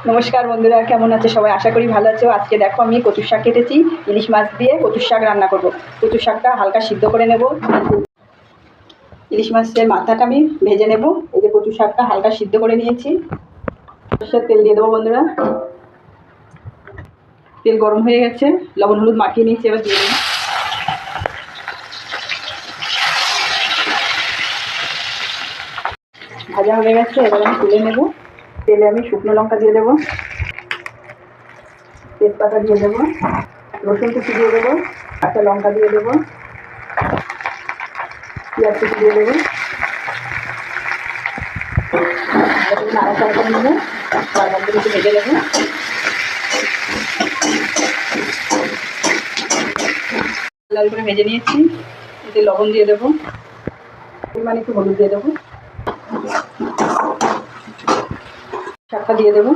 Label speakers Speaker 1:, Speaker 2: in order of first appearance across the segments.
Speaker 1: নমস্কার বন্ধুরা, কেমন আছে সবাই? আশা করি ভালো আছো। আজকে দেখো আমি কচুর শাক কেটেছি, ইলিশ মাছ দিয়ে কচুর শাক রান্না করব। কচুর শাকটা হালকা সিদ্ধ করে নেব। ইলিশ মাছের মাথাটা আমি ভেজে নেব। এই যে কচুর শাকটা হালকা সিদ্ধ করে নিয়েছি। সরষের তেল দিয়ে দেবো বন্ধুরা। তেল গরম হয়ে গেছে, লবণ হলুদ মাখিয়ে নিয়েছি, এবার দিয়ে দেবো। ভাজা হয়ে গেছে, এবার আমি তুলে নেব। তেলে আমি শুকনো লঙ্কা দিয়ে দেবো, তেজপাতা দিয়ে দেবো, রসুন কুচি দিয়ে দেবো, কাঁচা লঙ্কা দিয়ে দেবো, পেঁয়াজ কুচি দিয়ে দেবো। নাড়াচাড়া করে নেবো, তার মধ্যে কিছু ভেজে দেবো। লাল করে ভেজে নিয়েছি, এতে লবণ দিয়ে দেবো, পরিমাণে একটু হলুদ দিয়ে দেবো, শাকটা দিয়ে দেবো।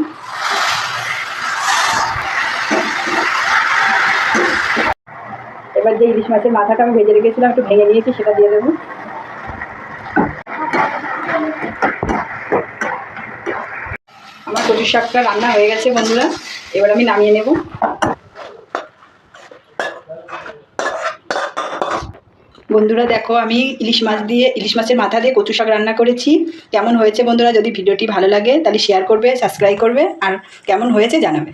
Speaker 1: এবার যে ইলিশ মাছের মাথাটা আমি ভেজে রেখেছিলাম, একটু ভেঙে নিয়েছি, সেটা দিয়ে দেবো। আমার কচুর শাকটা রান্না হয়ে গেছে বন্ধুরা, এবার আমি নামিয়ে নেব। বন্ধুরা দেখো, আমি ইলিশ মাছের মাথা দিয়ে কচু শাক রান্না করেছি। কেমন হয়েছে বন্ধুরা? যদি ভিডিওটি ভালো লাগে তাহলে শেয়ার করবে, সাবস্ক্রাইব করবে, আর কেমন হয়েছে জানাবে।